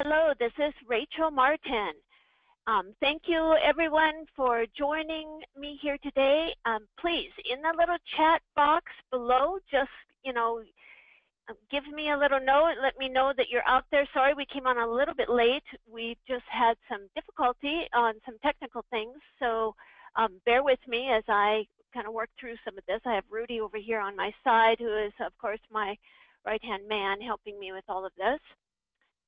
Hello, this is Rachel Martin. Thank you everyone for joining me here today. Please, in the little chat box below, just, give me a little note, let me know that you're out there. Sorry we came on a little bit late. We just had some difficulty on some technical things, so bear with me as I kind of work through some of this. I have Rudy over here on my side, who is, of course, my right-hand man helping me with all of this.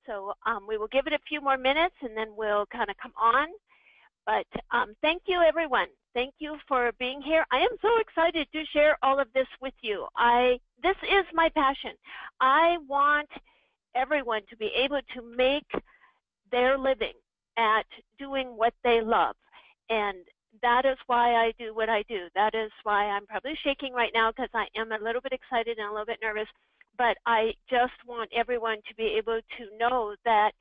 So we will give it a few more minutes and then we'll kind of come on. But thank you, everyone. Thank you for being here. I am so excited to share all of this with you. This is my passion. I want everyone to be able to make their living at doing what they love. And that is why I do what I do. That is why I'm probably shaking right now, because I am a little bit excited and a little bit nervous. But I just want everyone to be able to know that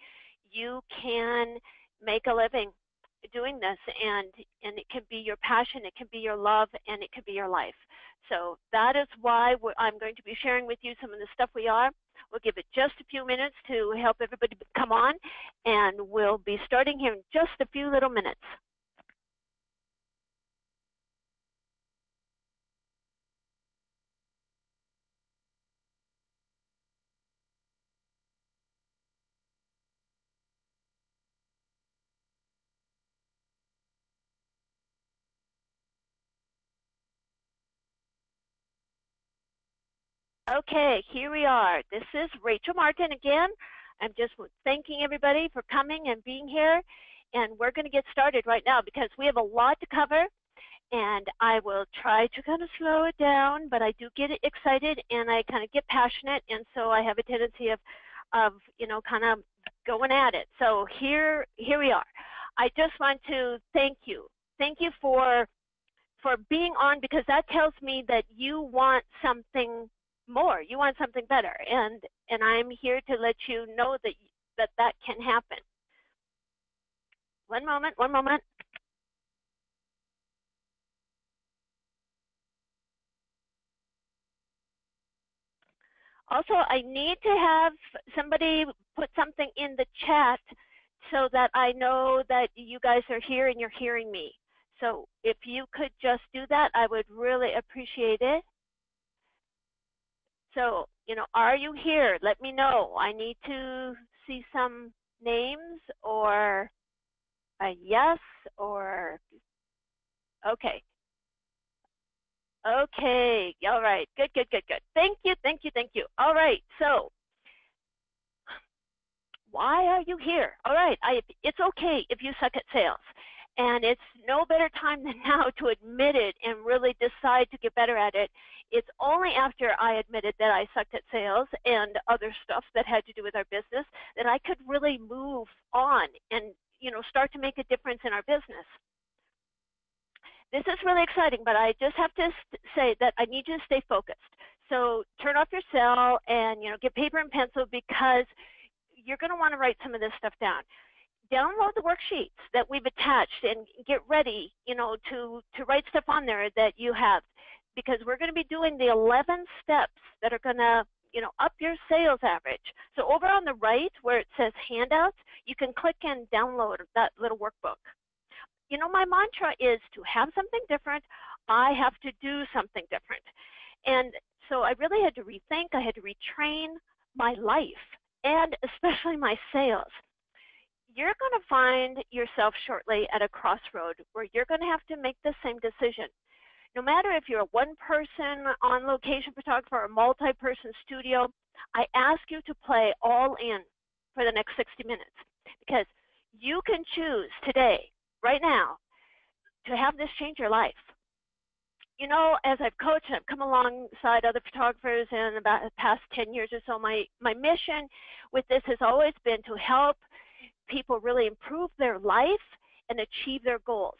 you can make a living doing this, and it can be your passion, it can be your love, and it can be your life. So that is why I'm going to be sharing with you some of the stuff we are. We'll give it just a few minutes to help everybody come on, and we'll be starting here in just a few little minutes. Okay, here we are. This is Rachel Martin again. I'm just thanking everybody for coming and being here. And we're going to get started right now because we have a lot to cover. And I will try to kind of slow it down, but I do get excited and I kind of get passionate. And so I have a tendency of kind of going at it. So here we are. I just want to thank you. Thank you for being on, because that tells me that you want something more, you want something better, and I'm here to let you know that can happen. One moment. Also, I need to have somebody put something in the chat so that I know that you guys are here and you're hearing me. So if you could just do that, I would really appreciate it. So, are you here? Let me know. I need to see some names, or a yes, or okay. Okay, all right, good. Thank you. All right, so why are you here? All right, it's okay if you suck at sales. And it's no better time than now to admit it and really decide to get better at it. It's only after I admitted that I sucked at sales and other stuff that had to do with our business that I could really move on and start to make a difference in our business. This is really exciting, but I just have to say that I need you to stay focused. So turn off your cell and get paper and pencil, because you're going to want to write some of this stuff down. Download the worksheets that we've attached and get ready, to write stuff on there that you have, because we're going to be doing the 11 steps that are going to, up your sales average. So over on the right where it says handouts, you can click and download that little workbook. My mantra is to have something different. I have to do something different. And so I really had to rethink, I had to retrain my life, and especially my sales. You're going to find yourself shortly at a crossroad where you're going to have to make the same decision. No matter if you're a one-person on-location photographer or a multi-person studio, I ask you to play all in for the next 60 minutes, because you can choose today, right now, to have this change your life. As I've coached and I've come alongside other photographers in about the past 10 years or so, my mission with this has always been to help people really improve their life and achieve their goals.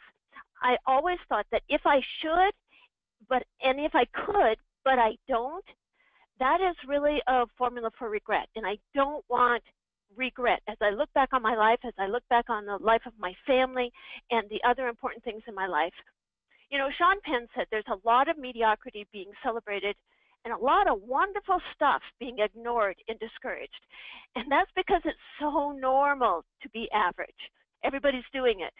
I always thought that if I should, and if I could, but I don't, that is really a formula for regret. And I don't want regret as I look back on my life, as I look back on the life of my family and the other important things in my life. Sean Penn said there's a lot of mediocrity being celebrated and a lot of wonderful stuff being ignored and discouraged. And that's because it's so normal to be average. Everybody's doing it.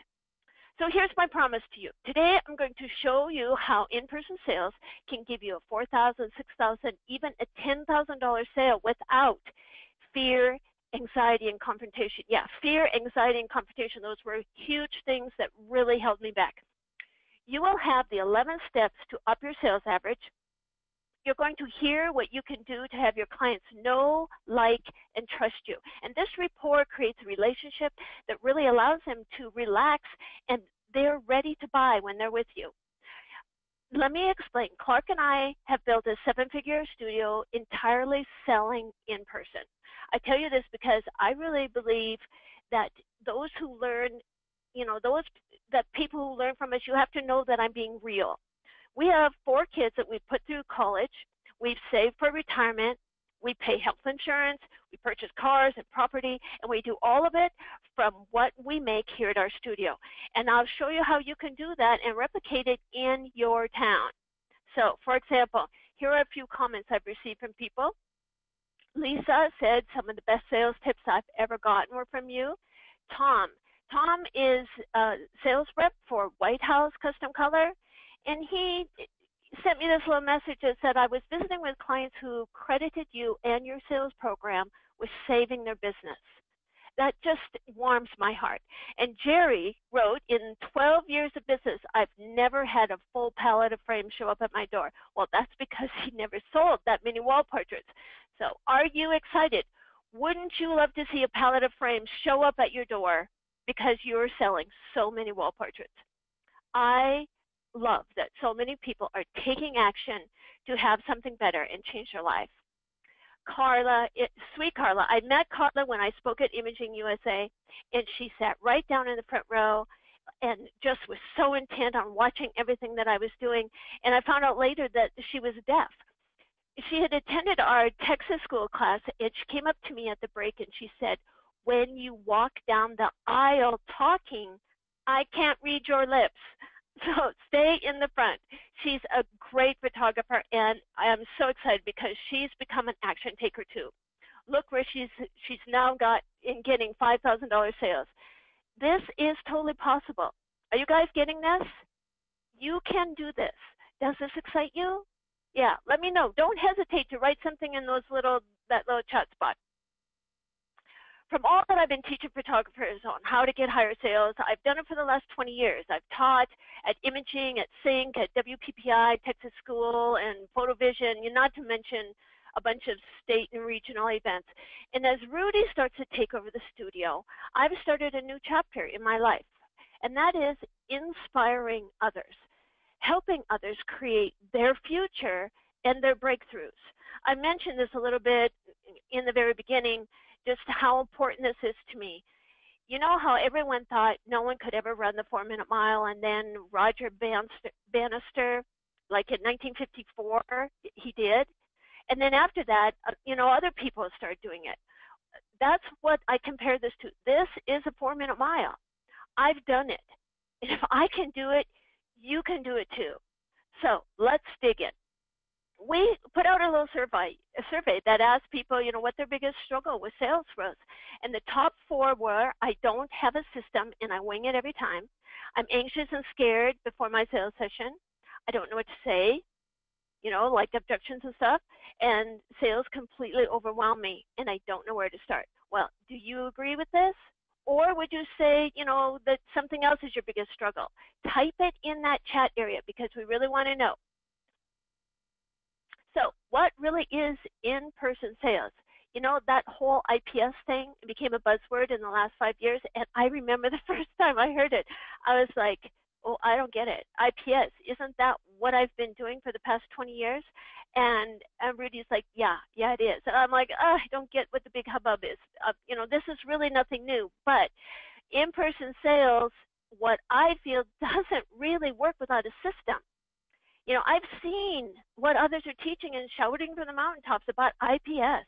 So here's my promise to you. Today I'm going to show you how in-person sales can give you a $4,000, $6,000, even a $10,000 sale without fear, anxiety, and confrontation. Yeah, fear, anxiety, and confrontation. Those were huge things that really held me back. You will have the 11 steps to up your sales average. You're going to hear what you can do to have your clients know, like, and trust you. And this rapport creates a relationship that really allows them to relax, and they're ready to buy when they're with you. Let me explain. Clark and I have built a 7-figure studio entirely selling in person. I tell you this because I really believe that those who learn, that people who learn from us, you have to know that I'm being real. We have 4 kids that we've put through college. We've saved for retirement. We pay health insurance. We purchase cars and property, and we do all of it from what we make here at our studio. And I'll show you how you can do that and replicate it in your town. So, for example, here are a few comments I've received from people. Lisa said some of the best sales tips I've ever gotten were from you. Tom is a sales rep for White House Custom Color. And he sent me this little message that said, I was visiting with clients who credited you and your sales program with saving their business. That just warms my heart. And Jerry wrote, in 12 years of business, I've never had a full palette of frames show up at my door. Well, that's because he never sold that many wall portraits. So are you excited? Wouldn't you love to see a palette of frames show up at your door because you're selling so many wall portraits? I love that so many people are taking action to have something better and change their life. Carla, sweet Carla, I met Carla when I spoke at Imaging USA, and she sat right down in the front row and just was so intent on watching everything that I was doing. And I found out later that she was deaf. She had attended our Texas school class, and she came up to me at the break and she said, when you walk down the aisle talking, I can't read your lips. So stay in the front. She's a great photographer, and I am so excited because she's become an action taker too. Look where she's now getting $5,000 sales. This is totally possible. Are you guys getting this? You can do this. Does this excite you? Yeah, let me know. Don't hesitate to write something in that little chat spot. From all that I've been teaching photographers on how to get higher sales, I've done it for the last 20 years. I've taught at Imaging, at Sync, at WPPI, Texas School, and PhotoVision, not to mention a bunch of state and regional events. And as Rudy starts to take over the studio, I've started a new chapter in my life, and that is inspiring others, helping others create their future and their breakthroughs. I mentioned this a little bit in the very beginning, just how important this is to me. You know how everyone thought no one could ever run the 4-minute mile, and then Roger Bannister, like in 1954, he did. And then after that, other people started doing it. That's what I compare this to. This is a 4-minute mile. I've done it. And if I can do it, you can do it too. So let's dig in. We put out a little survey that asked people, what their biggest struggle with sales was. And the top 4 were, I don't have a system and I wing it every time. I'm anxious and scared before my sales session. I don't know what to say, like objections and stuff. And sales completely overwhelm me and I don't know where to start. Well, do you agree with this? Or would you say, that something else is your biggest struggle? Type it in that chat area because we really want to know. So what really is in-person sales? That whole IPS thing became a buzzword in the last 5 years, and I remember the first time I heard it, I was like, oh, I don't get it. IPS, isn't that what I've been doing for the past 20 years? And Rudy's like, yeah, it is. And I'm like, I don't get what the big hubbub is. This is really nothing new, but in-person sales, what I feel doesn't really work without a system. I've seen what others are teaching and shouting from the mountaintops about IPS,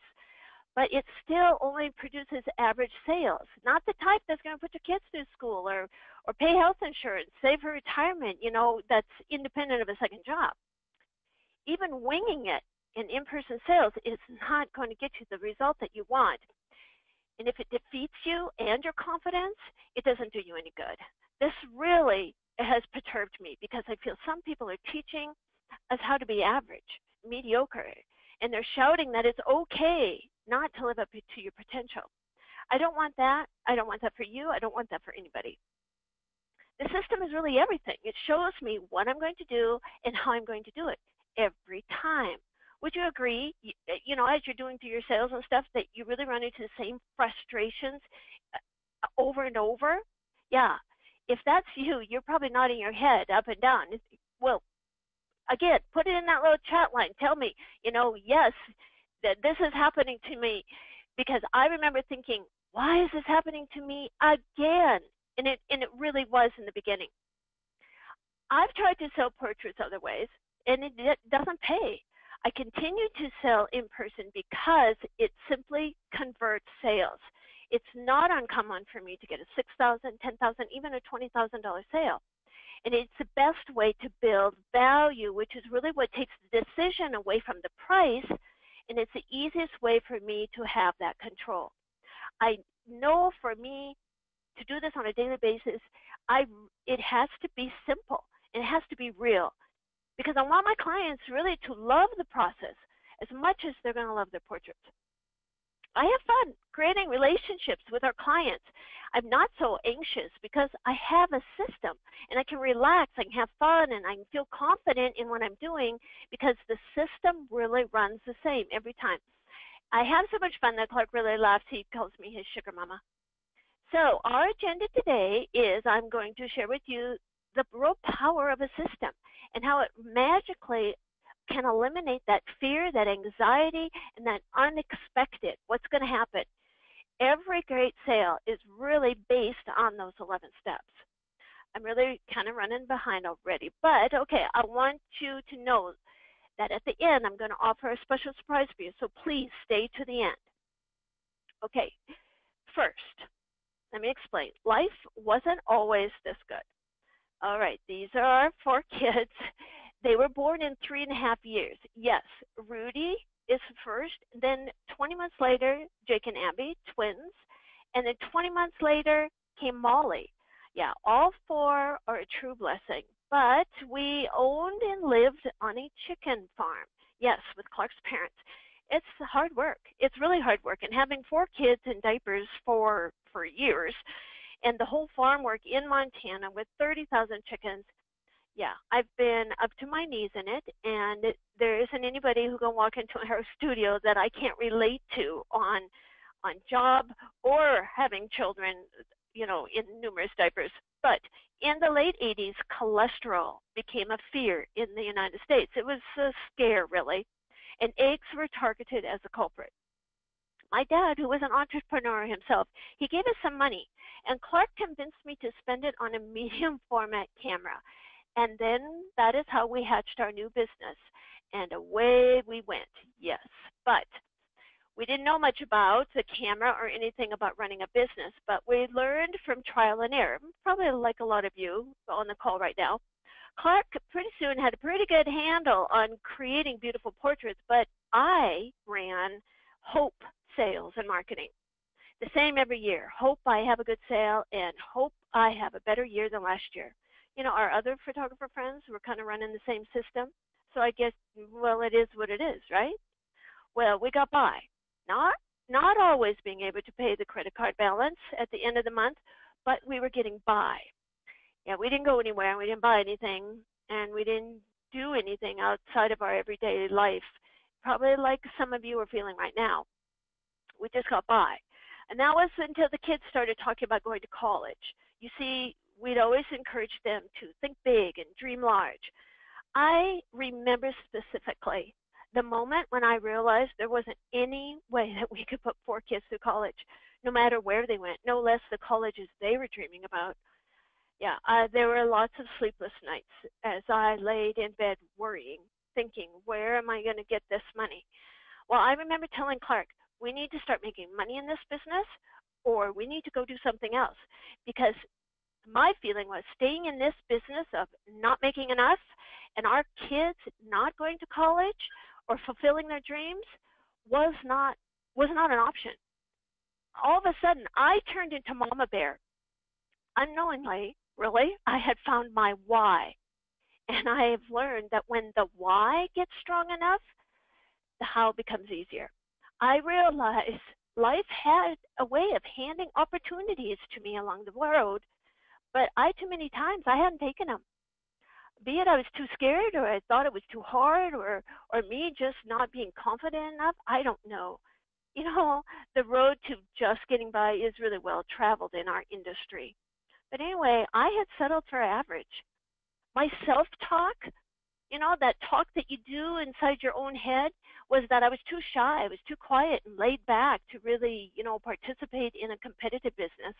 but it still only produces average sales, not the type that's going to put your kids through school or pay health insurance, save for retirement, that's independent of a second job. Even winging it And in-person sales is not going to get you the result that you want. And if it defeats you and your confidence, it doesn't do you any good. This really has perturbed me because I feel some people are teaching us how to be average, mediocre, and they're shouting that it's okay not to live up to your potential. I don't want that. I don't want that for you. I don't want that for anybody. The system is really everything. It shows me what I'm going to do and how I'm going to do it every time. Would you agree, as you're doing through your sales and stuff, that you really run into the same frustrations over and over? Yeah. If that's you, you're probably nodding your head up and down. Well, again, put it in that little chat line. Tell me, yes, that this is happening to me, because I remember thinking, why is this happening to me again? And it really was in the beginning. I've tried to sell portraits other ways, and it doesn't pay. I continue to sell in person because it simply converts sales. It's not uncommon for me to get a $6,000, $10,000, even a $20,000 sale. And it's the best way to build value, which is really what takes the decision away from the price, and it's the easiest way for me to have that control. I know for me to do this on a daily basis, it has to be simple, and it has to be real, because I want my clients really to love the process as much as they're going to love their portraits. I have fun creating relationships with our clients. I'm not so anxious because I have a system, and I can relax, I can have fun, and I can feel confident in what I'm doing because the system really runs the same every time. I have so much fun that Clark really laughs. He calls me his sugar mama. So our agenda today is I'm going to share with you the real power of a system and how it magically can eliminate that fear, that anxiety, and that unexpected, what's going to happen. Every great sale is really based on those 11 steps. I'm really kind of running behind already, but okay, I want you to know that at the end, I'm going to offer a special surprise for you, so please stay to the end. Okay, first, let me explain. Life wasn't always this good. All right, these are our 4 kids. They were born in 3.5 years. Yes, Rudy is first, then 20 months later, Jake and Abby, twins, and then 20 months later came Molly. Yeah, all 4 are a true blessing, but we owned and lived on a chicken farm. Yes, with Clark's parents. It's hard work. It's really hard work, and having 4 kids in diapers for years, and the whole farm work in Montana with 30,000 chickens. Yeah, I've been up to my knees in it, and there isn't anybody who can walk into our studio that I can't relate to on job or having children, in numerous diapers. But in the late 80s, cholesterol became a fear in the United States. It was a scare, really, and eggs were targeted as a culprit. My dad, who was an entrepreneur himself, he gave us some money, and Clark convinced me to spend it on a medium format camera. And then that is how we hatched our new business, and away we went. Yes, but we didn't know much about the camera or anything about running a business, but we learned from trial and error, probably like a lot of you on the call right now. Clark pretty soon had a pretty good handle on creating beautiful portraits, but I ran hope sales and marketing. The same every year. Hope I have a good sale and hope I have a better year than last year. Our other photographer friends were kind of running the same system. So I guess, well, it is what it is, right? Well, we got by. Not always being able to pay the credit card balance at the end of the month, but we were getting by. Yeah, we didn't go anywhere, we didn't buy anything, and we didn't do anything outside of our everyday life, probably like some of you are feeling right now. We just got by. And that was until the kids started talking about going to college. You see, we'd always encourage them to think big and dream large. I remember specifically the moment when I realized there wasn't any way that we could put 4 kids through college, no matter where they went, no less the colleges they were dreaming about. Yeah, there were lots of sleepless nights as I laid in bed worrying, thinking, where am I going to get this money? Well, I remember telling Clark, we need to start making money in this business, or we need to go do something else, because my feeling was staying in this business of not making enough and our kids not going to college or fulfilling their dreams was not an option. All of a sudden, I turned into Mama Bear. Unknowingly, really, I had found my why. And I have learned that when the why gets strong enough, the how becomes easier. I realized life had a way of handing opportunities to me along the road, but too many times I hadn't taken them. Be it I was too scared, or I thought it was too hard, or me just not being confident enough. I don't know. You know, the road to just getting by is really well traveled in our industry. But anyway, I had settled for average. My self-talk, you know, that talk that you do inside your own head, was that I was too shy, I was too quiet and laid back to really, you know, participate in a competitive business.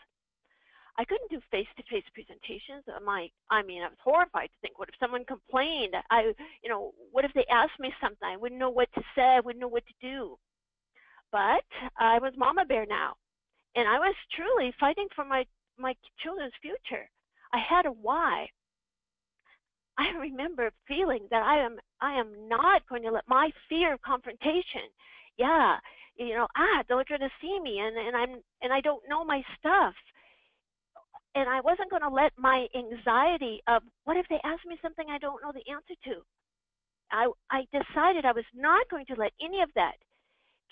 I couldn't do face-to-face presentations. I mean, I was horrified to think, what if someone complained? What if they asked me something? I wouldn't know what to say. I wouldn't know what to do. But I was Mama Bear now, and I was truly fighting for my children's future. I had a why. I remember feeling that I am not going to let my fear of confrontation, yeah, they're going to see me, and I don't know my stuff, and I wasn't going to let my anxiety of what if they ask me something I don't know the answer to. I decided I was not going to let any of that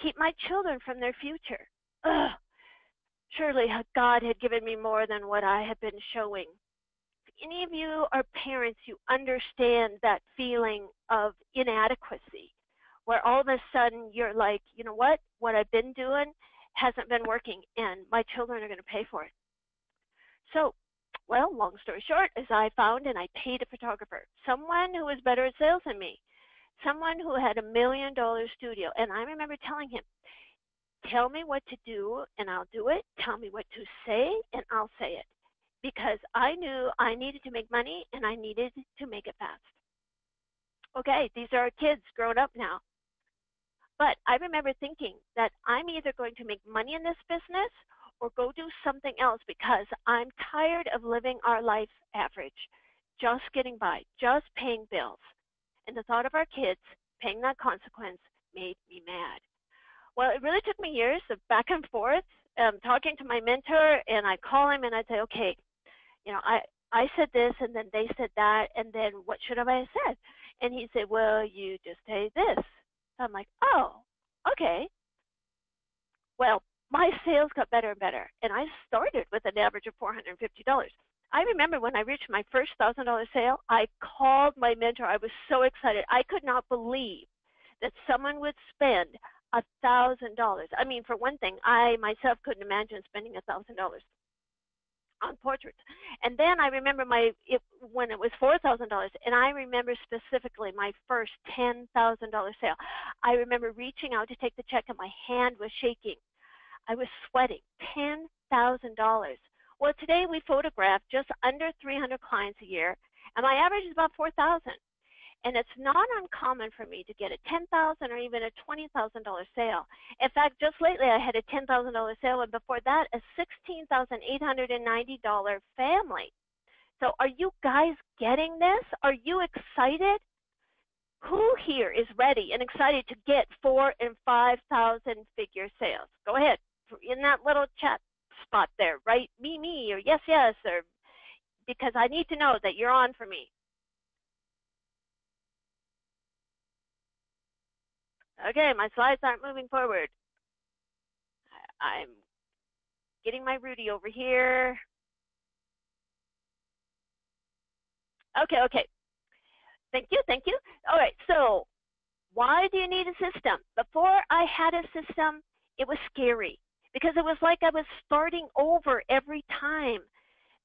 keep my children from their future. Ugh. Surely God had given me more than what I had been showing. If any of you are parents, you understand that feeling of inadequacy, where all of a sudden you're like, you know what I've been doing hasn't been working, and my children are going to pay for it. So, well, long story short, as I found and I paid a photographer, someone who was better at sales than me, someone who had $1 million studio. And I remember telling him, tell me what to do and I'll do it. Tell me what to say and I'll say it. Because I knew I needed to make money and I needed to make it fast. Okay, these are our kids grown up now. But I remember thinking that I'm either going to make money in this business or go do something else, because I'm tired of living our life average, just getting by, just paying bills. And the thought of our kids paying that consequence made me mad. Well, it really took me years of back and forth, talking to my mentor, and I'd call him and I'd say, okay, I said this and then they said that, and then what should I have said? And he'd say, well, you just say this. So I'm like, oh, okay. Well, my sales got better and better, and I started with an average of $450. I remember when I reached my first $1,000 sale, I called my mentor. I was so excited. I could not believe that someone would spend $1,000. I mean, for one thing, I myself couldn't imagine spending $1,000 on portraits. And then I remember when it was $4,000, and I remember specifically my first $10,000 sale. I remember reaching out to take the check, and my hand was shaking. I was sweating. $10,000. Well, today we photograph just under 300 clients a year, and my average is about 4,000. And it's not uncommon for me to get a $10,000 or even a $20,000 sale. In fact, just lately I had a $10,000 sale, and before that, a $16,890 family. So are you guys getting this? Are you excited? Who here is ready and excited to get 4,000 and 5,000 figure sales? Go ahead, in that little chat spot there, write me, or yes, or because I need to know that you're on for me. Okay, my slides aren't moving forward. I'm getting my Rudy over here. Okay. Thank you. All right, so why do you need a system? Before I had a system, it was scary because it was like I was starting over every time.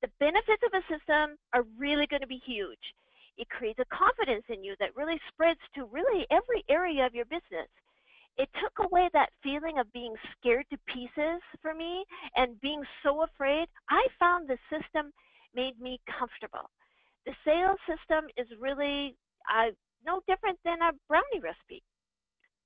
The benefits of a system are really going to be huge. It creates a confidence in you that really spreads to really every area of your business. It took away that feeling of being scared to pieces for me and being so afraid. I found the system made me comfortable. The sales system is really no different than a brownie recipe.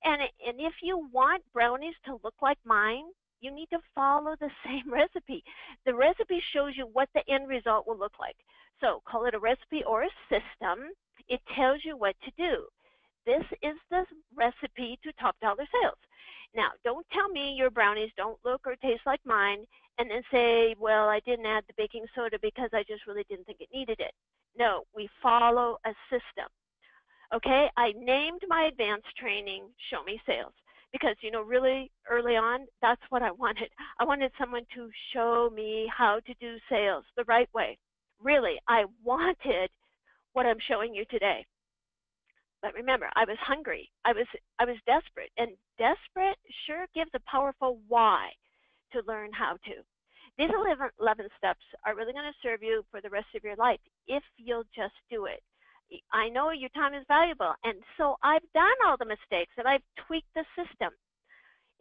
And if you want brownies to look like mine, you need to follow the same recipe. The recipe shows you what the end result will look like. So call it a recipe or a system. It tells you what to do. This is the recipe to top dollar sales. Now, don't tell me your brownies don't look or taste like mine and then say, well, I didn't add the baking soda because I just really didn't think it needed it. No, we follow a system. Okay, I named my advanced training Show Me Sales because, you know, really early on, that's what I wanted. I wanted someone to show me how to do sales the right way. Really, I wanted what I'm showing you today. But remember, I was hungry. I was desperate, and desperate sure gives a powerful why to learn how to. These 11 steps are really going to serve you for the rest of your life if you'll just do it. I know your time is valuable, and so I've done all the mistakes and I've tweaked the system.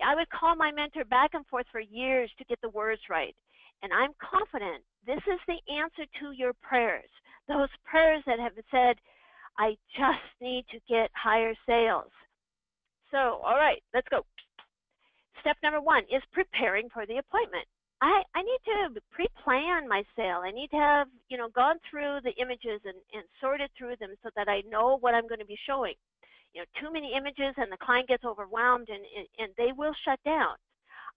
I would call my mentor back and forth for years to get the words right, and I'm confident this is the answer to your prayers. Those prayers that have said, I just need to get higher sales. So, all right, let's go. Step number 1 is preparing for the appointment. I need to pre-plan my sale. I need to have, you know, gone through the images and sorted through them so that I know what I'm going to be showing. You know, too many images and the client gets overwhelmed and they will shut down.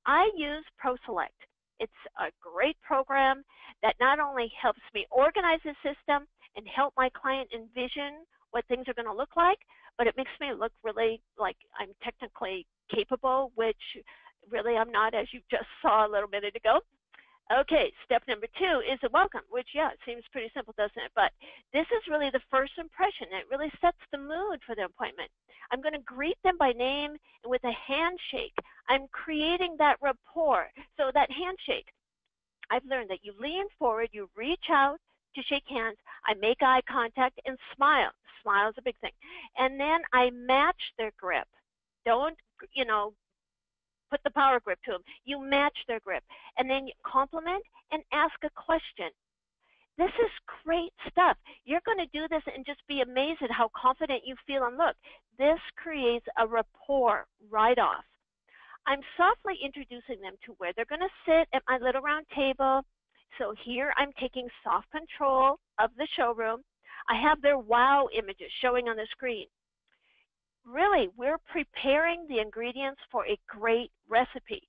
I use ProSelect. It's a great program that not only helps me organize the system and help my client envision what things are going to look like, but it makes me look really like I'm technically capable, which really I'm not, as you just saw a little minute ago. Okay, step number 2 is a welcome, which, yeah, it seems pretty simple, doesn't it? But this is really the first impression. It really sets the mood for the appointment. I'm going to greet them by name and with a handshake. I'm creating that rapport. So that handshake, I've learned that you lean forward, you reach out to shake hands, I make eye contact and smile. Smile is a big thing. And then I match their grip. Don't, you know, put the power grip to them. You match their grip. And then you compliment and ask a question. This is great stuff. You're going to do this and just be amazed at how confident you feel. And look, this creates a rapport right off. I'm softly introducing them to where they're going to sit at my little round table. So here I'm taking soft control of the showroom. I have their wow images showing on the screen. Really, we're preparing the ingredients for a great recipe.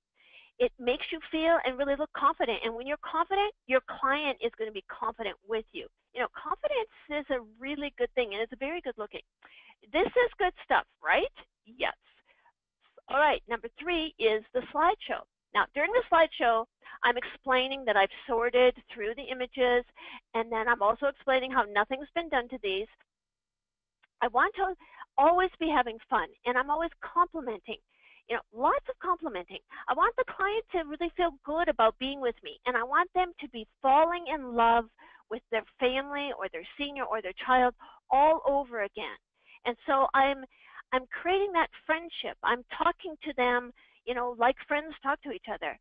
It makes you feel and really look confident. And when you're confident, your client is going to be confident with you. You know, confidence is a really good thing, and it's very good looking. This is good stuff, right? Yes. All right, number 3 is the slideshow. Now, during the slideshow, I'm explaining that I've sorted through the images, and then I'm also explaining how nothing's been done to these. I want to always be having fun, and I'm always complimenting. You know, lots of complimenting. I want the client to really feel good about being with me, and I want them to be falling in love with their family or their senior or their child all over again. And so I'm creating that friendship. I'm talking to them, you know, like friends talk to each other.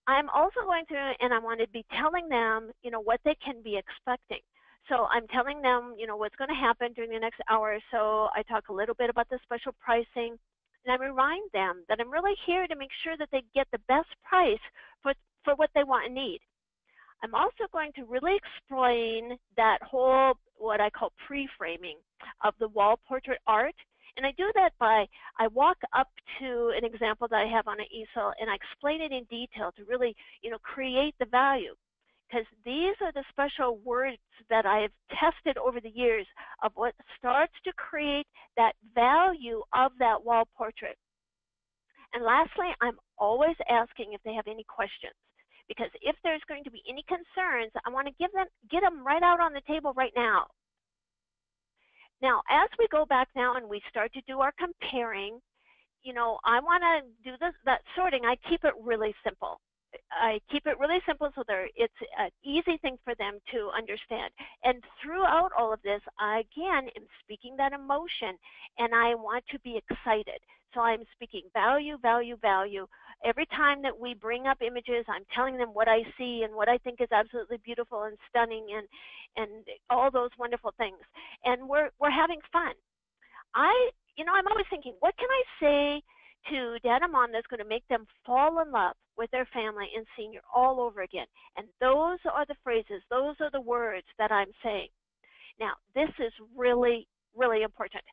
I'm also going through, and I want to be telling them, you know, what they can be expecting. So I'm telling them, you know, what's going to happen during the next hour or so. I talk a little bit about the special pricing, and I remind them that I'm really here to make sure that they get the best price for what they want and need. I'm also going to really explain that whole, what I call pre-framing of the wall portrait art. And I do that by, I walk up to an example that I have on an easel and I explain it in detail to really, you know, create the value. Because these are the special words that I've tested over the years of what starts to create that value of that wall portrait. And lastly, I'm always asking if they have any questions. Because if there's going to be any concerns, I want to get them right out on the table right now. Now, as we go back now and we start to do our comparing, you know, I want to do that sorting. I keep it really simple. I keep it really simple so it's an easy thing for them to understand. And throughout all of this, I, again, am speaking that emotion, and I want to be excited. So I'm speaking value, value, value. Every time that we bring up images, I'm telling them what I see and what I think is absolutely beautiful and stunning and all those wonderful things. And we're having fun. I'm always thinking, what can I say to dad and mom that's going to make them fall in love with their family and senior all over again? And those are the phrases, those are the words that I'm saying. Now, this is really, really important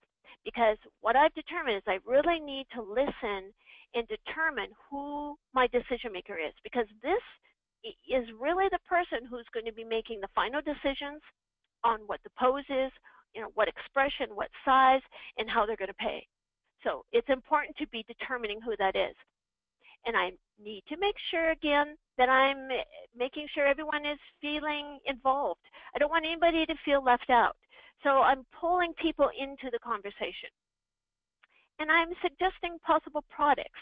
because what I've determined is I really need to listen and determine who my decision maker is, because this is really the person who's going to be making the final decisions on what the pose is, what expression, what size, and how they're going to pay. So it's important to be determining who that is. And I need to make sure, again, that I'm making sure everyone is feeling involved. I don't want anybody to feel left out. So I'm pulling people into the conversation. And I'm suggesting possible products.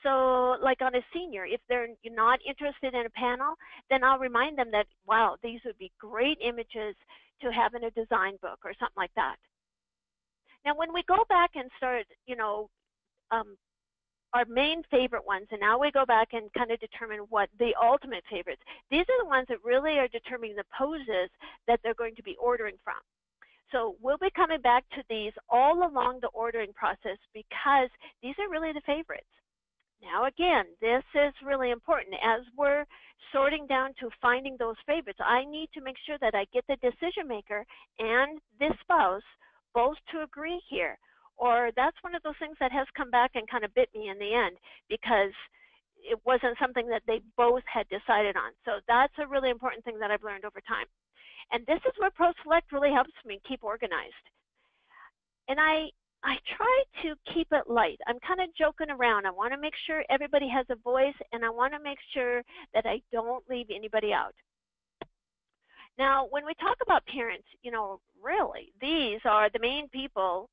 So like on a senior, if they're not interested in a panel, then I'll remind them that, wow, these would be great images to have in a design book or something like that. Now, when we go back and start, our main favorite ones, and now we go back and kind of determine what the ultimate favorites. These are the ones that really are determining the poses that they're going to be ordering from. So we'll be coming back to these all along the ordering process because these are really the favorites. Now again, this is really important. As we're sorting down to finding those favorites, I need to make sure that I get the decision maker and this spouse both to agree here. Or that's one of those things that has come back and kind of bit me in the end because it wasn't something that they both had decided on. So that's a really important thing that I've learned over time. And this is where ProSelect really helps me keep organized. And I try to keep it light. I'm kind of joking around. I want to make sure everybody has a voice, and I want to make sure that I don't leave anybody out. Now, when we talk about parents, really, these are the main people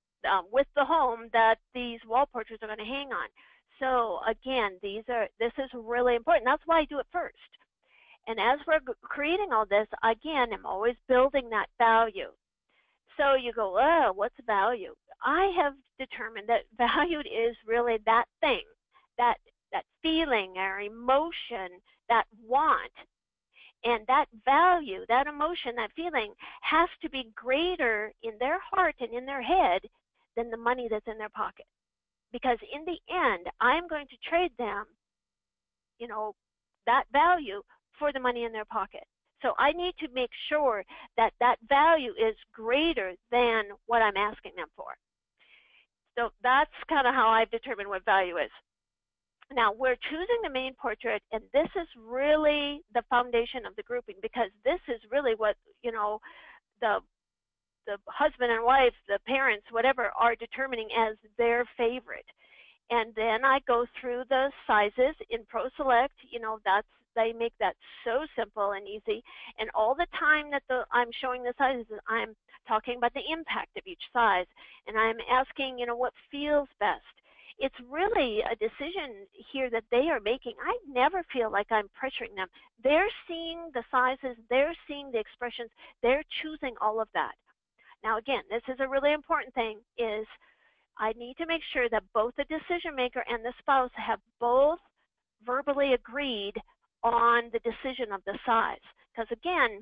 with the home that these wall portraits are going to hang on. So again, this is really important. That's why I do it first. And as we're creating all this, again, I'm always building that value. So you go, oh, what's value? I have determined that valued is really that thing, that feeling or emotion, that want. And that value, that emotion, that feeling has to be greater in their heart and in their head than the money that's in their pocket. Because in the end, I'm going to trade them, that value for the money in their pocket. So I need to make sure that that value is greater than what I'm asking them for. So that's kind of how I've determined what value is. Now, we're choosing the main portrait, and this is really the foundation of the grouping because this is really what, the husband and wife, the parents, whatever, are determining as their favorite. And then I go through the sizes in ProSelect. They make that so simple and easy. And all the time that I'm showing the sizes, I'm talking about the impact of each size. And I'm asking, what feels best. It's really a decision here that they are making. I never feel like I'm pressuring them. They're seeing the sizes. They're seeing the expressions. They're choosing all of that. Now, again, this is a really important thing is I need to make sure that both the decision maker and the spouse have both verbally agreed on the decision of the size. Because again,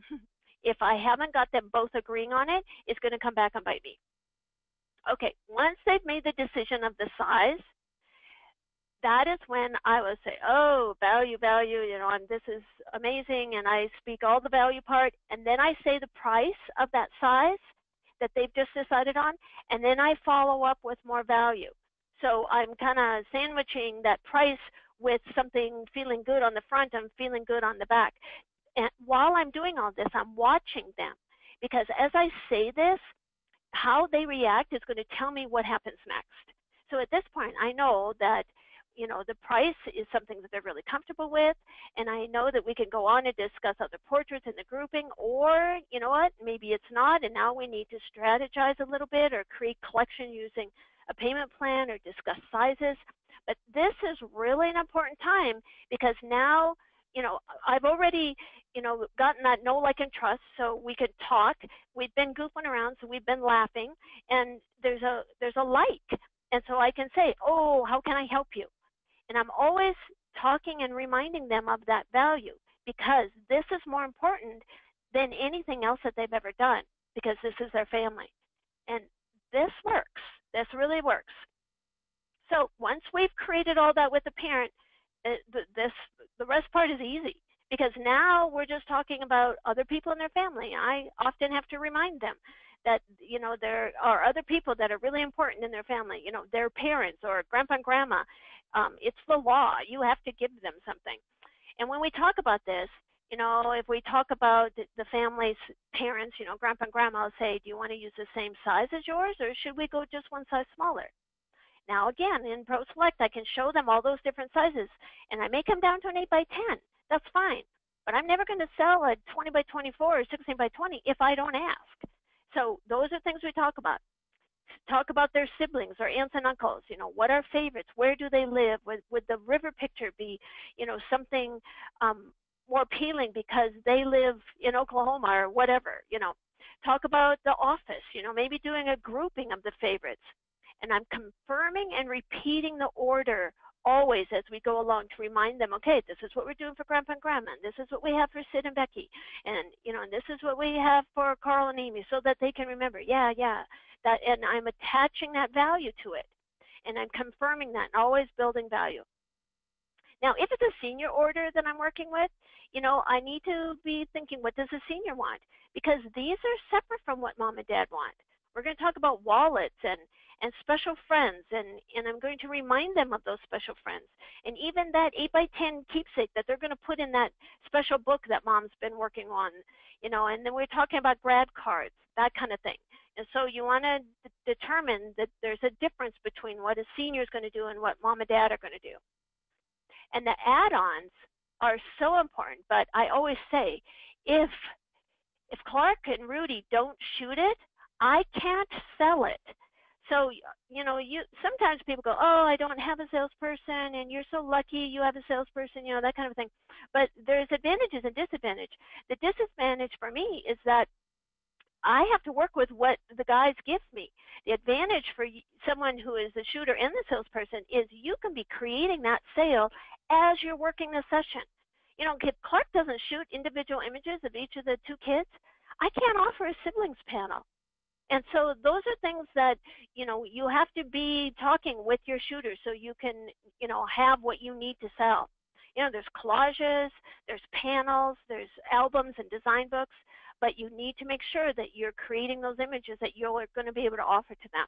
if I haven't got them both agreeing on it, it's going to come back and bite me. Okay, once they've made the decision of the size, that is when I will say, oh, value, this is amazing, and I speak all the value part, and then I say the price of that size that they've just decided on, and then I follow up with more value. So I'm kind of sandwiching that price with something feeling good on the front and feeling good on the back. And while I'm doing all this, I'm watching them, because as I say this, how they react is going to tell me what happens next. So at this point, I know that the price is something that they're really comfortable with, and I know that we can go on and discuss other portraits in the grouping, or maybe it's not, and now we need to strategize a little bit or create collection using a payment plan or discuss sizes. But this is really an important time because now, I've already, gotten that know, like, and trust, so we could talk. We've been goofing around, so we've been laughing, and there's a like, and so I can say, oh, how can I help you? And I'm always talking and reminding them of that value because this is more important than anything else that they've ever done because this is their family. And this works. This really works. So once we've created all that with the parent, the rest part is easy because now we're just talking about other people in their family. I often have to remind them that, there are other people that are really important in their family, their parents or grandpa and grandma. It's the law. You have to give them something. And when we talk about this, if we talk about the family's parents, grandpa and grandma, I'll say, do you want to use the same size as yours, or should we go just one size smaller? Now, again, in Pro Select, I can show them all those different sizes, and I make them down to an 8 by 10. That's fine. But I'm never going to sell a 20 by 24 or 16 by 20 if I don't ask. So those are things we talk about. Talk about their siblings or aunts and uncles. What are favorites? Where do they live? Would the river picture be, something more appealing because they live in Oklahoma or whatever? Talk about the office. Maybe doing a grouping of the favorites. And I'm confirming and repeating the order always as we go along to remind them, okay, this is what we're doing for Grandpa and Grandma, and this is what we have for Sid and Becky, and and this is what we have for Carl and Amy, so that they can remember, that, and I'm attaching that value to it, and I'm confirming that, and always building value. Now, if it's a senior order that I'm working with, I need to be thinking, what does the senior want? Because these are separate from what mom and dad want. We're going to talk about wallets and special friends, and I'm going to remind them of those special friends. And even that 8 by 10 keepsake that they're going to put in that special book that mom's been working on, and then we're talking about grad cards, that kind of thing. And so you want to determine that there's a difference between what a senior is going to do and what mom and dad are going to do. And the add-ons are so important, but I always say, if Clark and Rudy don't shoot it, I can't sell it. So, sometimes people go, oh, I don't have a salesperson, and you're so lucky you have a salesperson, that kind of thing. But there's advantages and disadvantages. The disadvantage for me is that I have to work with what the guys give me. The advantage for someone who is the shooter and the salesperson is you can be creating that sale as you're working the session. If Clark doesn't shoot individual images of each of the two kids, I can't offer a siblings panel. And so those are things that, you have to be talking with your shooter so you can, have what you need to sell. There's collages, there's panels, there's albums and design books, but you need to make sure that you're creating those images that you're going to be able to offer to them.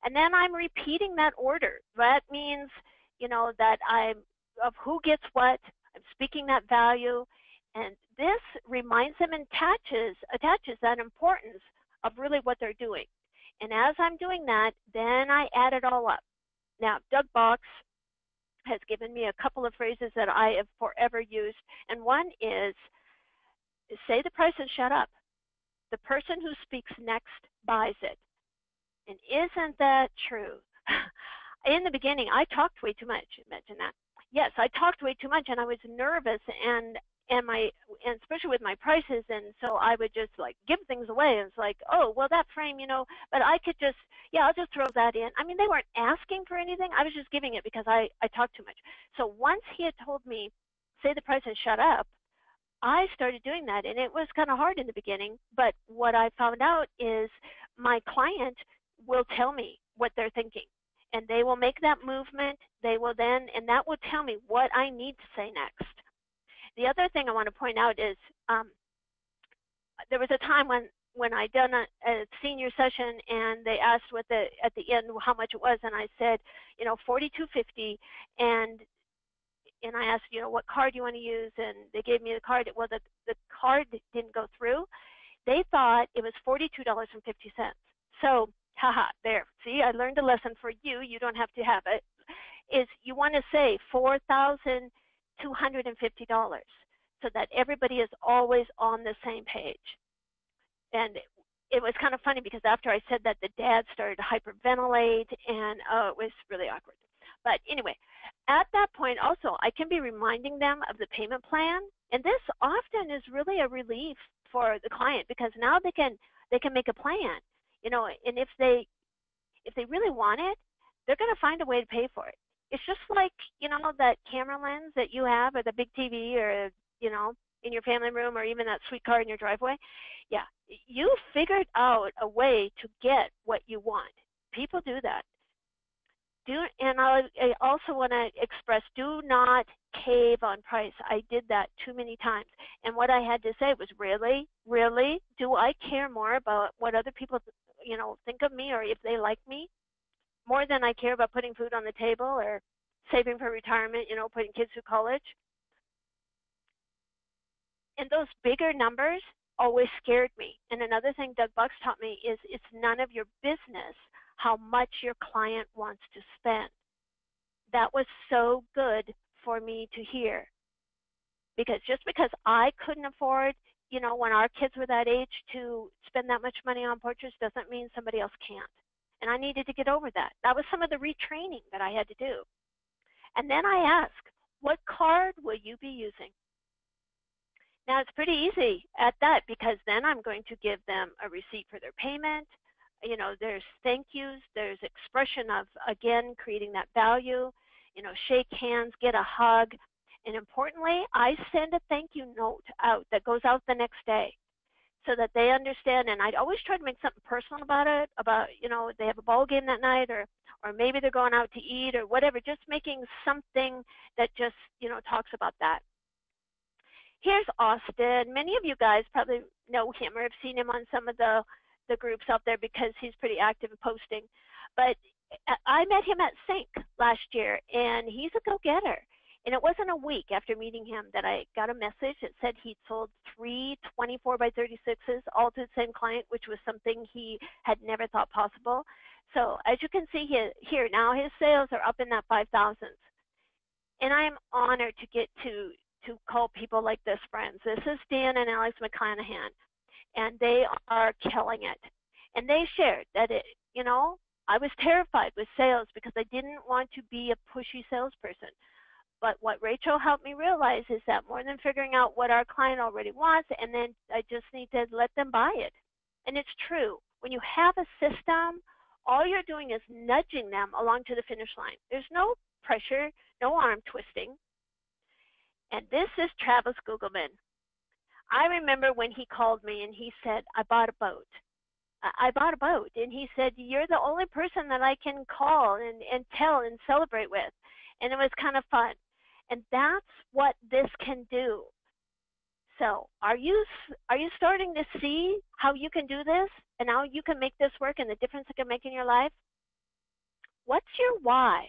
And then I'm repeating that order. That means, that I'm of who gets what, I'm speaking that value, and this reminds them and attaches that importance of really what they're doing. And as I'm doing that, then I add it all up. Now, Doug Box has given me a couple of phrases that I have forever used, and one is, say the price and shut up. The person who speaks next buys it. And isn't that true? In the beginning, I talked way too much. Imagine that. Yes, I talked way too much, and I was nervous, and especially with my prices, and so I would just give things away. And it's like, oh, well, that frame, but I could just, I'll just throw that in. I mean, they weren't asking for anything. I was just giving it because I talked too much. So once he had told me, say the price and shut up, I started doing that, and it was kind of hard in the beginning. But what I found out is my client will tell me what they're thinking, and they will make that movement. They will then, and that will tell me what I need to say next. The other thing I want to point out is there was a time when I done a senior session, and they asked at the end how much it was, and I said, $42.50, and I asked, what card do you want to use, and they gave me the card. Well, the card didn't go through. They thought it was $42.50. So, there. See, I learned a lesson for you. You don't have to have it. Is you want to say $4,250 so that everybody is always on the same page. And it was kind of funny because after I said that, the dad started to hyperventilate, and it was really awkward. But anyway, at that point also, I can be reminding them of the payment plan, and this often is really a relief for the client because now they can make a plan, and if they really want it, they're going to find a way to pay for it. It's just like, that camera lens that you have, or the big TV, or, in your family room, or even that sweet car in your driveway. Yeah, you figured out a way to get what you want. People do that. And I also want to express, do not cave on price. I did that too many times. And what I had to say was, really, really, do I care more about what other people, think of me or if they like me more than I care about putting food on the table or saving for retirement, putting kids through college? And those bigger numbers always scared me. And another thing Doug Bucks taught me is it's none of your business how much your client wants to spend. That was so good for me to hear. Because just because I couldn't afford, when our kids were that age to spend that much money on portraits doesn't mean somebody else can't. And I needed to get over that. That was some of the retraining that I had to do. And then I asked, what card will you be using? Now it's pretty easy at that, because then I'm going to give them a receipt for their payment. There's thank yous, there's expression of, again, creating that value, shake hands, get a hug. And importantly, I send a thank you note out that goes out the next day so that they understand. And I'd always try to make something personal about it, they have a ball game that night, or maybe they're going out to eat or whatever, just making something that just, talks about that. Here's Austin. Many of you guys probably know him or have seen him on some of the groups out there because he's pretty active in posting. But I met him at Sync last year, and he's a go-getter. And it wasn't a week after meeting him that I got a message that said he'd sold 3 24x36s all to the same client, which was something he had never thought possible. So as you can see here now, his sales are up in that 5,000s. And I'm honored to get to call people like this friends. This is Dan and Alex McClanahan, and they are killing it. And they shared that I was terrified with sales because I didn't want to be a pushy salesperson. But what Rachel helped me realize is that more than figuring out what our client already wants, and then I just need to let them buy it. And it's true. When you have a system, all you're doing is nudging them along to the finish line. There's no pressure, no arm twisting. And this is Travis Gugelman. I remember when he called me and he said, I bought a boat. I bought a boat. And he said, you're the only person that I can call and tell and celebrate with. And it was kind of fun. And that's what this can do. So are you starting to see how you can do this and how you can make this work and the difference it can make in your life? What's your why?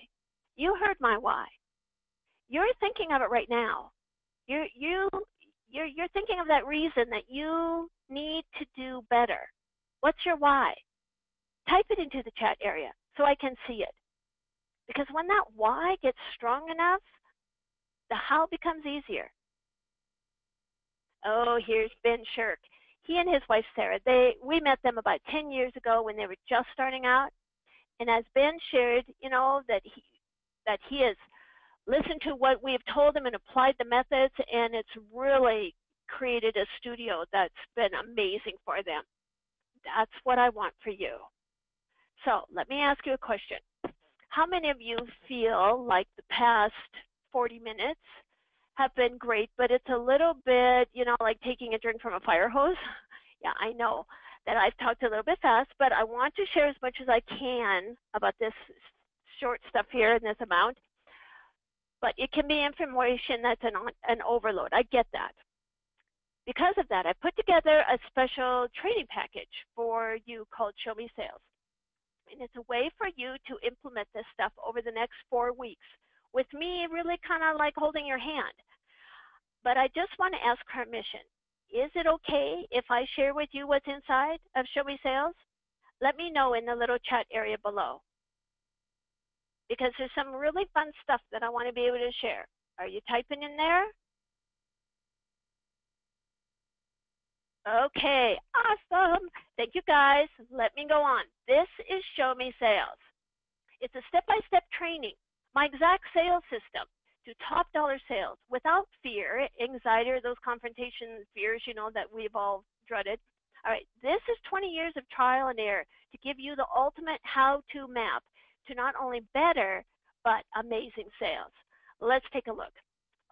You heard my why. You're thinking of it right now. You're thinking of that reason that you need to do better. What's your why? Type it into the chat area so I can see it. Because when that why gets strong enough, the how becomes easier. Oh, here's Ben Shirk. He and his wife Sarah, we met them about 10 years ago when they were just starting out. And as Ben shared, that he has listened to what we've told him and applied the methods, and it's really created a studio that's been amazing for them. That's what I want for you. So let me ask you a question. How many of you feel like the past 40 minutes have been great, but it's a little bit, like taking a drink from a fire hose? Yeah, I know that I've talked a little bit fast, but I want to share as much as I can about this short stuff here in this amount. But it can be information that's an overload. I get that. Because of that, I put together a special training package for you called Show Me Sales. And it's a way for you to implement this stuff over the next 4 weeks with me really kind of like holding your hand. But I just want to ask permission. Is it okay if I share with you what's inside of Show Me Sales? Let me know in the little chat area below. Because there's some really fun stuff that I want to be able to share. Are you typing in there? Okay, awesome. Thank you guys. Let me go on. This is Show Me Sales. It's a step-by-step training, my exact sales system to top dollar sales without fear, anxiety, or those confrontation fears, that we've all dreaded. All right, this is 20 years of trial and error to give you the ultimate how-to map to not only better, but amazing sales. Let's take a look.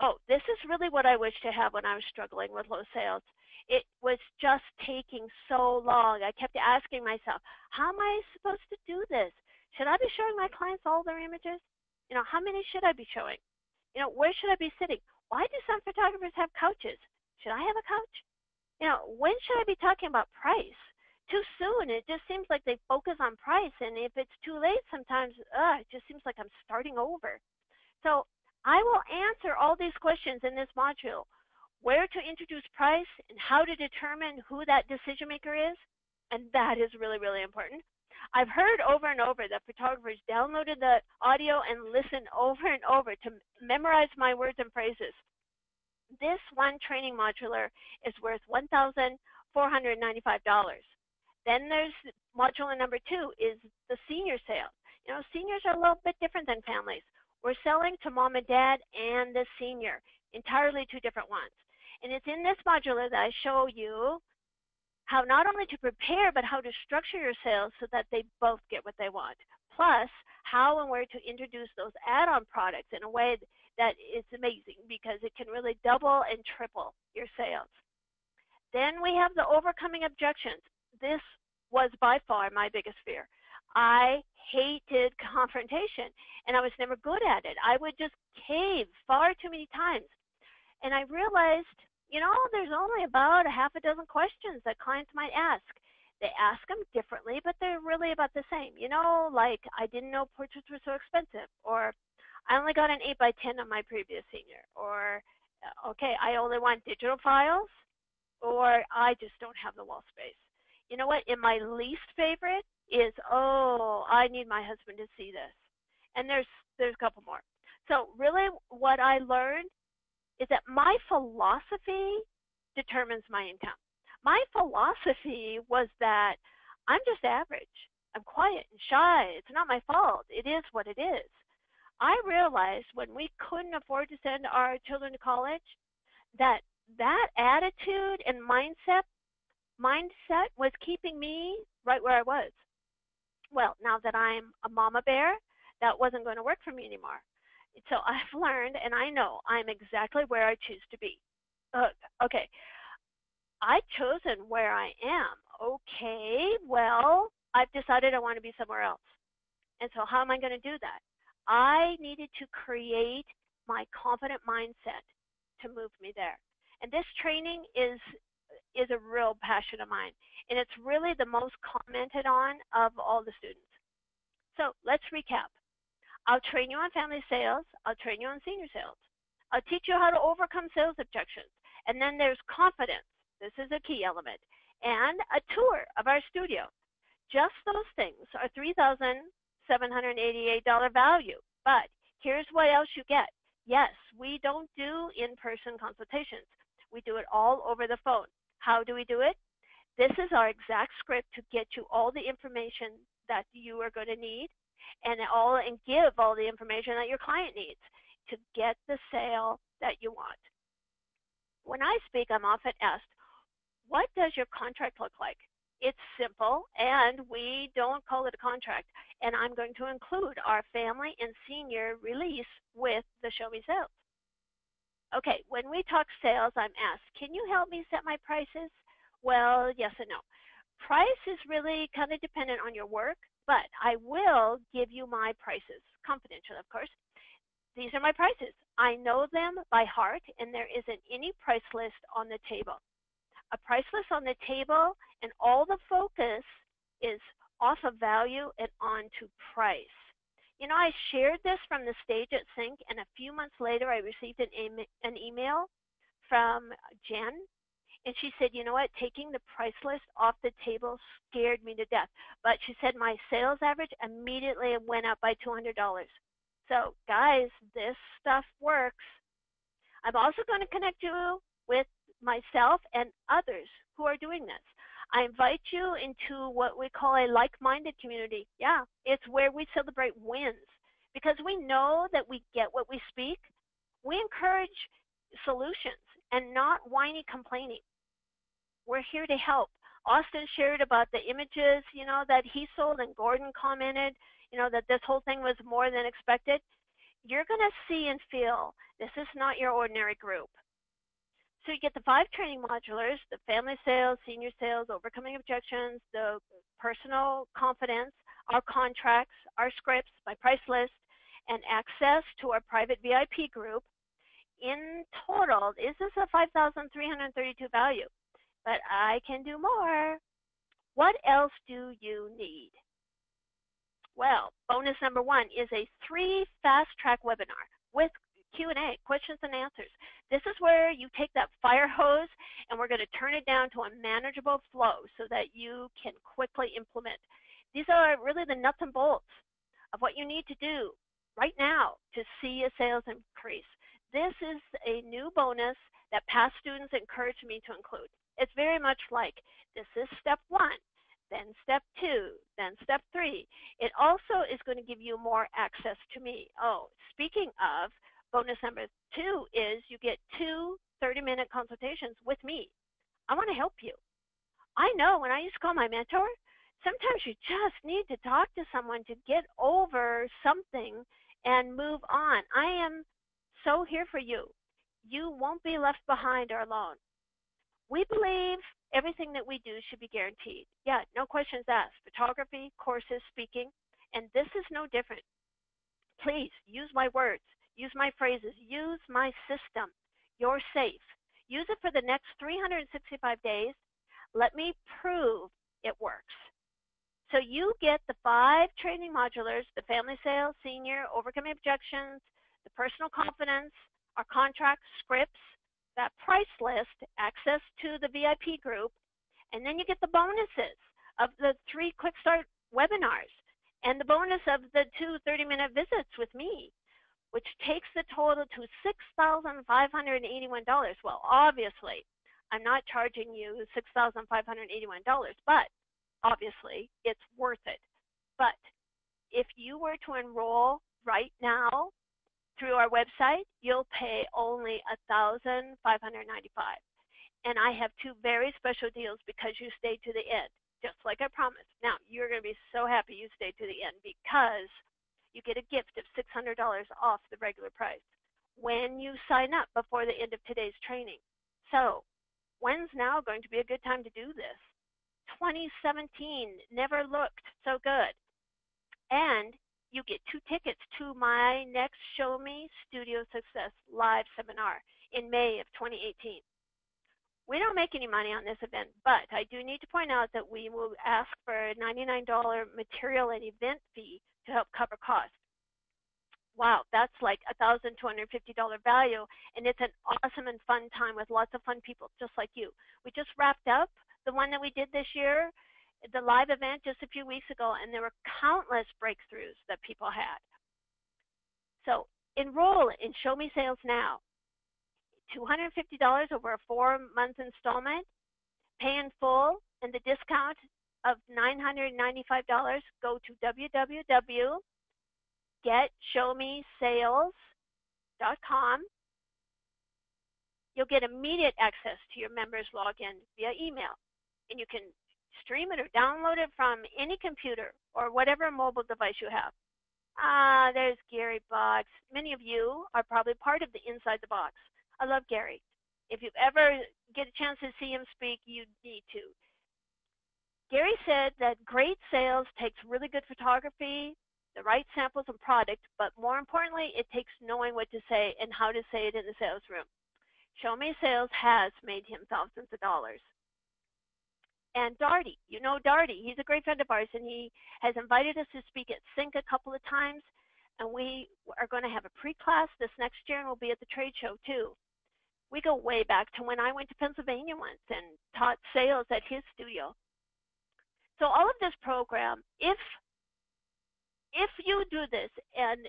Oh, this is really what I wish to have when I was struggling with low sales. It was just taking so long. I kept asking myself, how am I supposed to do this? Should I be showing my clients all their images? How many should I be showing? Where should I be sitting? Why do some photographers have couches? Should I have a couch? When should I be talking about price? Too soon. It just seems like they focus on price, and if it's too late, sometimes it just seems like I'm starting over. So I will answer all these questions in this module: where to introduce price and how to determine who that decision maker is, and that is really, really important. I've heard over and over that photographers downloaded the audio and listened over and over to memorize my words and phrases. This one training modular is worth $1,495. Then there's module number 2 is the senior sale. Seniors are a little bit different than families. We're selling to mom and dad and the senior, entirely two different ones. And it's in this modular that I show you how not only to prepare, but how to structure your sales so that they both get what they want. Plus, how and where to introduce those add-on products in a way that is amazing, because it can really double and triple your sales. Then we have the overcoming objections. This was by far my biggest fear. I hated confrontation, and I was never good at it. I would just cave far too many times. And I realized, there's only about a half a dozen questions that clients might ask. They ask them differently, but they're really about the same. Like, I didn't know portraits were so expensive, or I only got an 8x10 on my previous senior, or okay, I only want digital files, or I just don't have the wall space. You know what? In my least favorite is, oh, I need my husband to see this. And there's a couple more. So really what I learned is that my philosophy determines my income. My philosophy was that I'm just average. I'm quiet and shy. It's not my fault. It is what it is. I realized when we couldn't afford to send our children to college that attitude and mindset was keeping me right where I was. Well, now that I'm a mama bear, that wasn't going to work for me anymore. So I've learned, and I know I'm exactly where I choose to be. Okay, I've chosen where I am. Okay, well, I've decided I want to be somewhere else. And so how am I going to do that? I needed to create my confident mindset to move me there. And this training is a real passion of mine. And it's really the most commented on of all the students. So let's recap. I'll train you on family sales. I'll train you on senior sales. I'll teach you how to overcome sales objections. And then there's confidence. This is a key element. And a tour of our studio. Just those things are $3,788 value. But here's what else you get. Yes, we don't do in-person consultations. We do it all over the phone. How do we do it? This is our exact script to get you all the information that you are going to need, and give all the information that your client needs to get the sale that you want. When I speak, I'm often asked, what does your contract look like? It's simple, and we don't call it a contract. And I'm going to include our family and senior release with the Show Me Sales. Okay, when we talk sales, I'm asked, can you help me set my prices? Well, yes and no. Price is really kind of dependent on your work, but I will give you my prices, confidential, of course. These are my prices. I know them by heart, and there isn't any price list on the table. A price list on the table, and all the focus is off of value and on to price. I shared this from the stage at Sync, and a few months later, I received an email from Jen, and she said, you know what, taking the price list off the table scared me to death. But she said my sales average immediately went up by $200. So guys, this stuff works. I'm also going to connect you with myself and others who are doing this. I invite you into what we call a like-minded community. Yeah, it's where we celebrate wins, because we know that we get what we speak. We encourage solutions and not whiny complaining. We're here to help. Austin shared about the images, that he sold, and Gordon commented, that this whole thing was more than expected. You're going to see and feel this is not your ordinary group. So you get the 5 training modulars: the family sales, senior sales, overcoming objections, the personal confidence. our contracts, our scripts, my price list, and access to our private VIP group. In total, this is a $5,332 value, but I can do more. What else do you need? Well, bonus number one is a 3 fast-track webinar with Q&A, questions and answers. This is where you take that fire hose and we're going to turn it down to a manageable flow so that you can quickly implement. These are really the nuts and bolts of what you need to do right now to see a sales increase. This is a new bonus that past students encouraged me to include. It's very much like this is step one, then step two, then step three. It also is going to give you more access to me. Oh, speaking of, bonus number two is you get 2 30-minute consultations with me. I want to help you. I know when I used to call my mentor, sometimes you just need to talk to someone to get over something and move on. I am so here for you. You won't be left behind or alone. We believe everything that we do should be guaranteed. Yeah, no questions asked. Photography, courses, speaking, and this is no different. Please use my words, use my phrases, use my system. You're safe. Use it for the next 365 days. Let me prove it works. So you get the 5 training modulars, the family sales, senior, overcoming objections, the personal confidence, our contract scripts, that price list, access to the VIP group, and then you get the bonuses of the 3 quick start webinars and the bonus of the 2 30-minute visits with me, which takes the total to $6,581. Well, obviously, I'm not charging you $6,581, but obviously it's worth it. But if you were to enroll right now through our website, you'll pay only $1,595. And I have 2 very special deals because you stayed to the end, just like I promised. Now, you're going to be so happy you stayed to the end because you get a gift of $600 off the regular price when you sign up before the end of today's training. So, when's now going to be a good time to do this? 2017 never looked so good. And you get 2 tickets to my next Show Me Studio Success live seminar in May of 2018. We don't make any money on this event, but I do need to point out that we will ask for a $99 material and event fee to help cover costs. Wow, that's like $1,250 value, and it's an awesome and fun time with lots of fun people just like you. We just wrapped up the one that we did this year, the live event just a few weeks ago, and there were countless breakthroughs that people had. So enroll in Show Me Sales now. $250 over a 4-month installment, pay in full, and the discount of $995. Go to www.getshowmesales.com. You'll get immediate access to your members' login via email, and you can stream it or download it from any computer or whatever mobile device you have. There's Gary Boggs. Many of you are probably part of the Inside the Box. I love Gary. If you ever get a chance to see him speak, you need to. Gary said that great sales takes really good photography, the right samples and product, but more importantly, it takes knowing what to say and how to say it in the sales room. Show Me Sales has made him thousands of dollars. And Darty, you know Darty, he's a great friend of ours, and he has invited us to speak at Sync a couple of times, and we are going to have a pre-class this next year, and we'll be at the trade show too. We go way back to when I went to Pennsylvania once and taught sales at his studio. So all of this program, if you do this and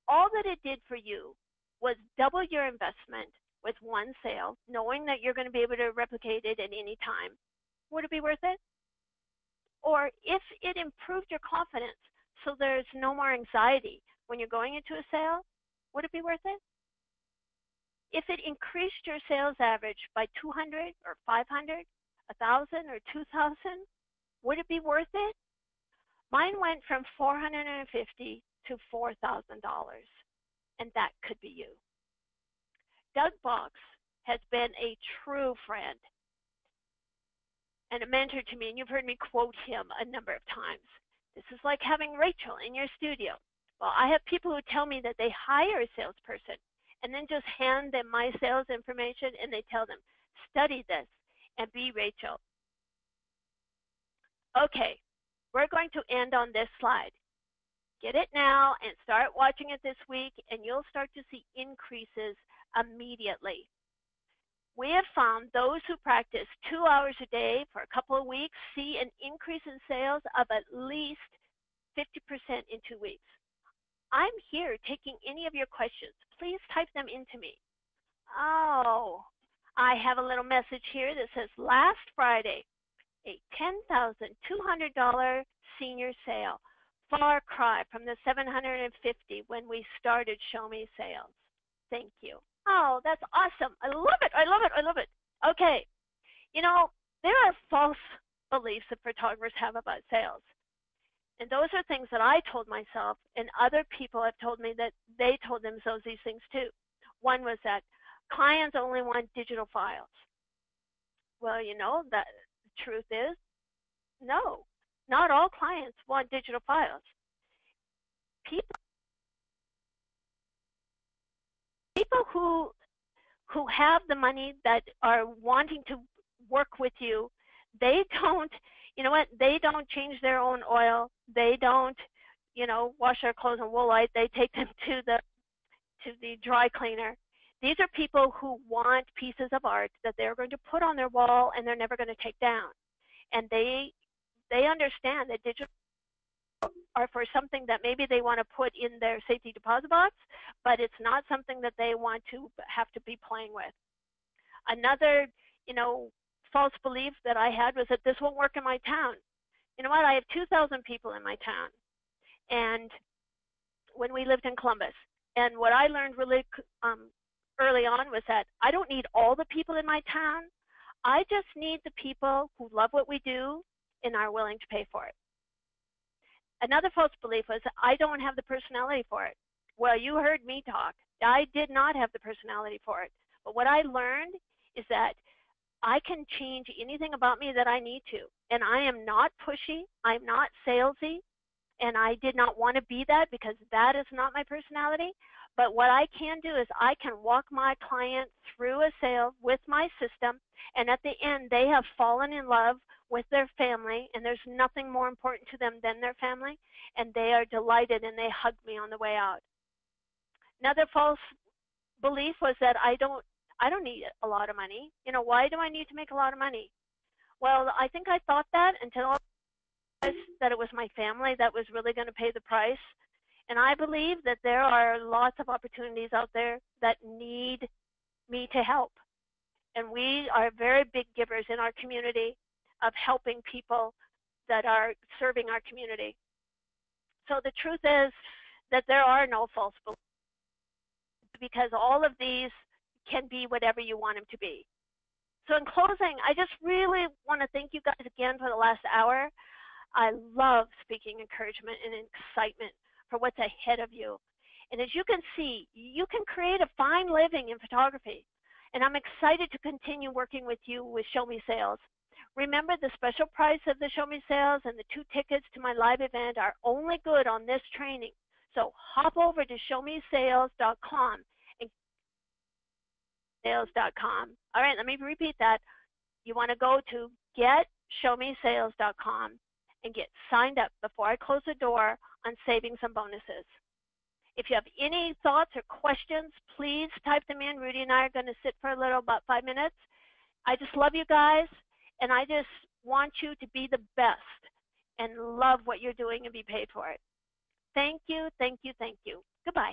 all that it did for you was double your investment with one sale, knowing that you're going to be able to replicate it at any time, would it be worth it? Or if it improved your confidence so there's no more anxiety when you're going into a sale, would it be worth it? If it increased your sales average by 200 or 500, 1,000 or 2,000, would it be worth it? Mine went from $450 to $4,000, and that could be you. Doug Boggs has been a true friend and a mentor to me, and you've heard me quote him a number of times. This is like having Rachel in your studio. Well, I have people who tell me that they hire a salesperson and then just hand them my sales information and they tell them, study this and be Rachel. Okay, we're going to end on this slide. Get it now and start watching it this week, and you'll start to see increases immediately. We have found those who practice 2 hours a day for a couple of weeks see an increase in sales of at least 50% in 2 weeks. I'm here taking any of your questions. Please type them into me. Oh, I have a little message here that says last Friday, a $10,200 senior sale. Far cry from the $750 when we started Show Me Sales. Thank you. Oh, that's awesome. I love it. I love it. I love it. Okay. You know, there are false beliefs that photographers have about sales. And those are things that I told myself, and other people have told me that they told themselves these things too. One was that clients only want digital files. Well, you know, the truth is, no, not all clients want digital files. People who have the money that are wanting to work with you, they don't, you know what, they don't change their own oil. They don't, you know, wash their clothes in Woolite. They take them to the dry cleaner. These are people who want pieces of art that they're going to put on their wall and they're never going to take down. And they understand that digital are for something that maybe they want to put in their safety deposit box, but it's not something that they want to have to be playing with. Another, you know, false belief that I had was that this won't work in my town. You know what? I have 2,000 people in my town, and when we lived in Columbus, and what I learned really early on was that I don't need all the people in my town. I just need the people who love what we do and are willing to pay for it. Another false belief was that I don't have the personality for it. Well, you heard me talk. I did not have the personality for it. But what I learned is that I can change anything about me that I need to. And I am not pushy. I'm not salesy. And I did not want to be that because that is not my personality. But what I can do is I can walk my client through a sale with my system. And at the end, they have fallen in love with their family, and there's nothing more important to them than their family, and they are delighted and they hug me on the way out. Another false belief was that I don't need a lot of money. You know, why do I need to make a lot of money? Well, I think I thought that until I realized that it was my family that was really going to pay the price. And I believe that there are lots of opportunities out there that need me to help. And we are very big givers in our community of helping people that are serving our community. So the truth is that there are no false beliefs, because all of these can be whatever you want them to be. So in closing, I just really want to thank you guys again for the last hour. I love speaking encouragement and excitement for what's ahead of you. And as you can see, you can create a fine living in photography. And I'm excited to continue working with you with Show Me Sales. Remember, the special price of the Show Me Sales and the 2 tickets to my live event are only good on this training. So hop over to showmesales.com and sales.com. All right, let me repeat that. You want to go to getshowmesales.com and get signed up before I close the door on savings and bonuses. If you have any thoughts or questions, please type them in. Rudy and I are going to sit for a little, about 5 minutes. I just love you guys. And I just want you to be the best and love what you're doing and be paid for it. Thank you, thank you, thank you. Goodbye.